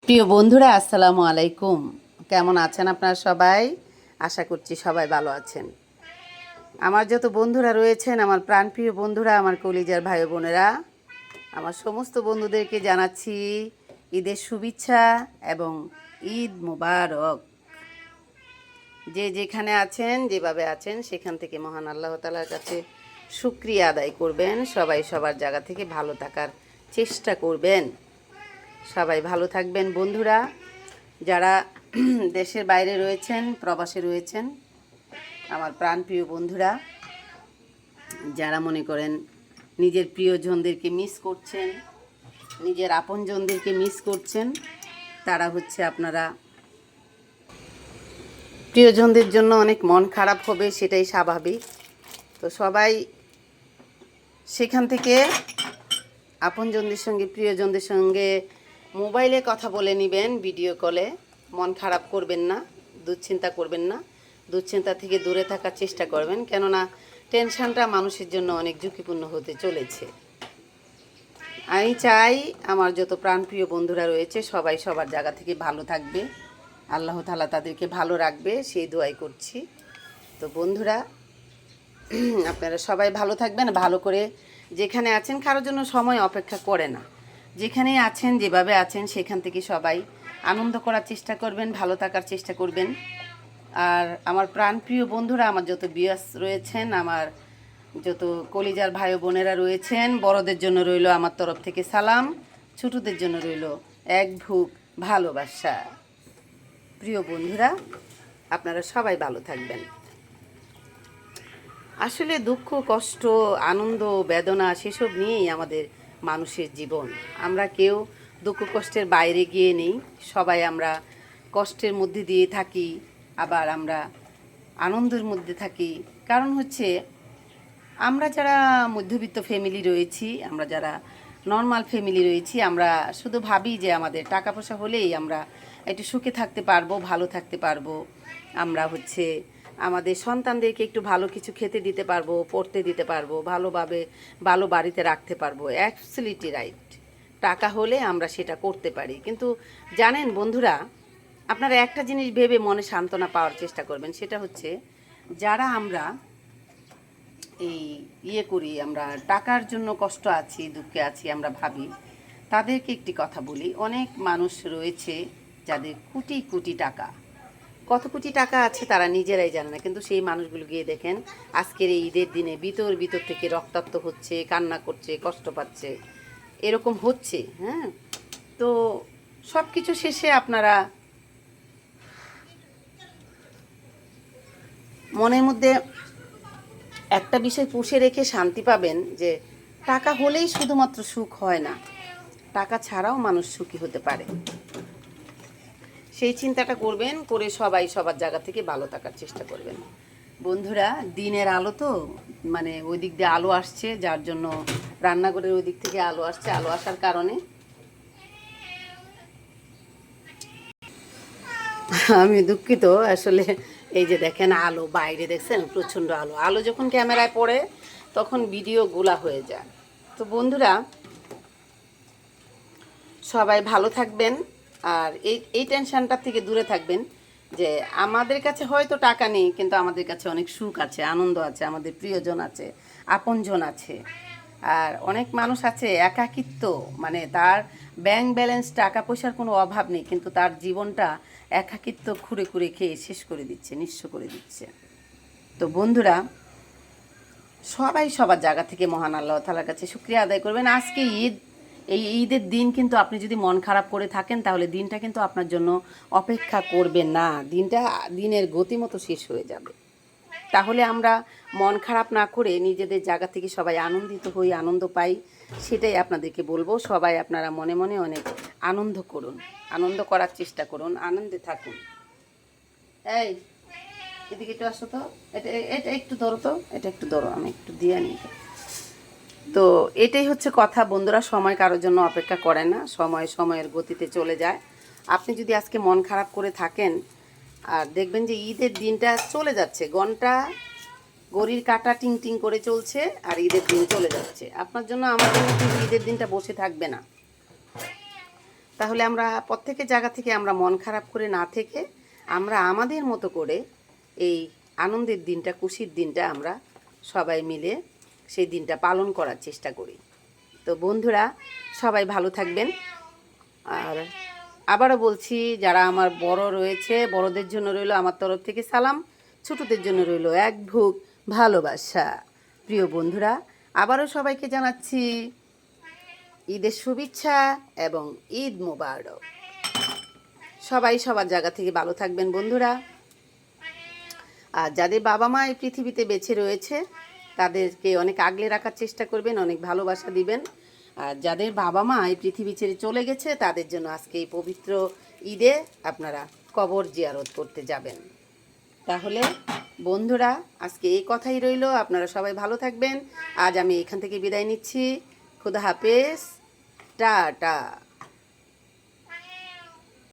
প্রিয় বন্ধুরা, আসসালামু আলাইকুম। কেমন আছেন আপনারা সবাই? আশা করছি সবাই ভালো আছেন। আমার যত বন্ধুরা রয়েছেন, আমার প্রাণপ্রিয় বন্ধুরা, আমার কলিজার ভাই বোনেরা, আমার সমস্ত বন্ধুদেরকে জানাচ্ছি ঈদের শুভেচ্ছা এবং ঈদ মোবারক। যে যেখানে আছেন, যেভাবে আছেন, সেখান থেকে মহান আল্লাহ তাআলার কাছে শুকরিয়া আদায় করবেন। সবাই সবার জায়গা থেকে ভালো থাকার চেষ্টা করবেন। সবাই ভালো থাকবেন বন্ধুরা। যারা দেশের বাইরে রয়েছেন, প্রবাসে রয়েছেন, আমার প্রাণপ্রিয় বন্ধুরা, যারা মনে করেন নিজের প্রিয়জনদেরকে মিস করছেন, নিজের আপনজনদেরকে মিস করছেন, তারা হচ্ছে আপনারা প্রিয়জনদের জন্য অনেক মন খারাপ হবে, সেটাই স্বাভাবিক। তো সবাই সেখান থেকে আপনজনদের সঙ্গে, প্রিয়জনদের সঙ্গে মোবাইলে কথা বলে নেবেন, ভিডিও কলে। মন খারাপ করবেন না, দুশ্চিন্তা করবেন না, দুশ্চিন্তা থেকে দূরে থাকার চেষ্টা করবেন, কেননা টেনশনটা মানুষের জন্য অনেক ঝুঁকিপূর্ণ হতে চলেছে। আমি চাই আমার যত প্রাণপ্রিয় বন্ধুরা রয়েছে সবাই সবার জায়গা থেকে ভালো থাকবে, আল্লাহ তাআলা তাদেরকে ভালো রাখবে, সেই দোয়াই করছি। তো বন্ধুরা, আপনারা সবাই ভালো থাকবেন, ভালো করে যেখানে আছেন, কারোর জন্য সময় অপেক্ষা করে না। যেখানেই আছেন, যেভাবে আছেন, সেখান থেকে সবাই আনন্দ করার চেষ্টা করবেন, ভালো থাকার চেষ্টা করবেন। আর আমার প্রাণপ্রিয় বন্ধুরা, আমার যত বিয়াস রয়েছেন, আমার যত কলিজার ভাই বোনেরা রয়েছেন, বড়দের জন্য রইল আমার তরফ থেকে সালাম, ছোটদের জন্য রইল এক ভুক ভালোবাসা। প্রিয় বন্ধুরা, আপনারা সবাই ভালো থাকবেন। আসলে দুঃখ, কষ্ট, আনন্দ, বেদনা সেসব নিয়েই আমাদের মানুষের জীবন। আমরা কেউ দুঃখ কষ্টের বাইরে গিয়ে নেই, সবাই আমরা কষ্টের মধ্যে দিয়ে থাকি, আবার আমরা আনন্দের মধ্যে থাকি। কারণ হচ্ছে আমরা যারা মধ্যবিত্ত ফ্যামিলি রয়েছি, আমরা যারা নর্মাল ফ্যামিলি রয়েছি, আমরা শুধু ভাবি যে আমাদের টাকা পয়সা হলেই আমরা একটু সুখে থাকতে পারবো, ভালো থাকতে পারবো। আমরা হচ্ছে আমাদের সন্তানদেরকে একটু ভালো কিছু খেতে দিতে পারবো, পড়তে দিতে পারবো, ভালোভাবে ভালো বাড়িতে রাখতে পারবো। Absolutely right. টাকা হলে আমরা সেটা করতে পারি। কিন্তু জানেন বন্ধুরা, আপনারা একটা জিনিস ভেবে মনে সান্ত্বনা পাওয়ার চেষ্টা করবেন, সেটা হচ্ছে যারা আমরা এই করি, আমরা টাকার জন্য কষ্ট আছি, দুঃখে আছি, আমরা ভাবি, তাদেরকে একটি কথা বলি। অনেক মানুষ রয়েছে যাদের কোটি কোটি টাকা, কত কোটি টাকা আছে তারা নিজেরাই জানে না, কিন্তু সেই মানুষগুলো গিয়ে দেখেন আজকের এই ঈদের দিনে ভিতর ভিতর থেকে রক্তাক্ত হচ্ছে, কান্না করছে, কষ্ট পাচ্ছে, এরকম হচ্ছে। হ্যাঁ, তো সব কিছু শেষে আপনারা মনের মধ্যে একটা বিষয় পুষে রেখে শান্তি পাবেন যে টাকা হলেই শুধুমাত্র সুখ হয় না, টাকা ছাড়াও মানুষ সুখী হতে পারে। সেই চিন্তাটা করবেন, করে সবাই সবার জায়গা থেকে ভালো থাকার চেষ্টা করবেন। বন্ধুরা, দিনের আলো তো, মানে ওই দিক দিয়ে আলো আসছে, যার জন্য রান্নাঘরের ওই দিক থেকে আলো আসছে, আলো আসার কারণে আমি দুঃখিত। আসলে এই যে দেখেন আলো, বাইরে দেখছেন প্রচণ্ড আলো, আলো যখন ক্যামেরায় পড়ে তখন ভিডিও গোলা হয়ে যায়। তো বন্ধুরা, সবাই ভালো থাকবেন, আর এই টেনশনটা থেকে দূরে থাকবেন যে আমাদের কাছে হয়তো টাকা নেই, কিন্তু আমাদের কাছে অনেক সুখ আছে, আনন্দ আছে, আমাদের প্রিয়জন আছে, আপনজন আছে। আর অনেক মানুষ আছে একাকিত্ব, মানে তার ব্যাংক ব্যালেন্স, টাকা পয়সার কোনো অভাব নেই, কিন্তু তার জীবনটা একাকিত্ব খুঁড়ে খুঁড়ে খেয়ে শেষ করে দিচ্ছে, নিঃস্ব করে দিচ্ছে। তো বন্ধুরা, সবাই সবার জায়গা থেকে মহান আল্লাহ তাআলার কাছে শুকরিয়া আদায় করবেন। আজকে ঈদ, এই ঈদের দিন কিন্তু আপনি যদি মন খারাপ করে থাকেন, তাহলে দিনটা কিন্তু আপনার জন্য অপেক্ষা করবে না, দিনটা দিনের গতিমতো শেষ হয়ে যাবে। তাহলে আমরা মন খারাপ না করে নিজেদের জায়গা থেকে সবাই আনন্দিত হই, আনন্দ পাই, সেটাই আপনাদেরকে বলবো। সবাই আপনারা মনে মনে অনেক আনন্দ করুন, আনন্দ করার চেষ্টা করুন, আনন্দে থাকুন। এই এদিকে একটু আসো তো, এটা এটা একটু ধরো তো, এটা একটু ধরো, আমি একটু দিয়ে নিই। তো এটাই হচ্ছে কথা বন্ধুরা, সময় কারোর জন্য অপেক্ষা করে না, সময় সময়ের গতিতে চলে যায়। আপনি যদি আজকে মন খারাপ করে থাকেন, আর দেখবেন যে ঈদের দিনটা চলে যাচ্ছে, ঘড়ির কাঁটা টিং টিং করে চলছে, আর ঈদের দিন চলে যাচ্ছে। আপনার জন্য, আমার জন্য কিন্তু ঈদের দিনটা বসে থাকবে না। তাহলে আমরা প্রত্যেকের জায়গা থেকে আমরা মন খারাপ করে না থেকে আমরা আমাদের মতো করে এই আনন্দের দিনটা, খুশির দিনটা আমরা সবাই মিলে সেই দিনটা পালন করার চেষ্টা করি। তো বন্ধুরা, সবাই ভালো থাকবেন। আর আবারও বলছি, যারা আমার বড় রয়েছে, বড়দের জন্য রইল আমার তরফ থেকে সালাম, ছোটদের জন্য রইল এক বুক ভালোবাসা। প্রিয় বন্ধুরা, আবারও সবাইকে জানাচ্ছি ঈদের শুভেচ্ছা এবং ঈদ মোবারক। সবাই সবার জায়গা থেকে ভালো থাকবেন বন্ধুরা। আর যাদের বাবা মা এই পৃথিবীতে বেঁচে রয়েছে তাদেরকে অনেক আগলে রাখার চেষ্টা করবেন, অনেক ভালোবাসা দিবেন। আর যাদের বাবা মা এই পৃথিবী ছেড়ে চলে গেছে তাদের জন্য আজকে এই পবিত্র ঈদে আপনারা কবর জিয়ারত করতে যাবেন। তাহলে বন্ধুরা, আজকে এই কথাই রইল। আপনারা সবাই ভালো থাকবেন। আজ আমি এখান থেকে বিদায় নিচ্ছি। খুদা হাফেজ, টাটা।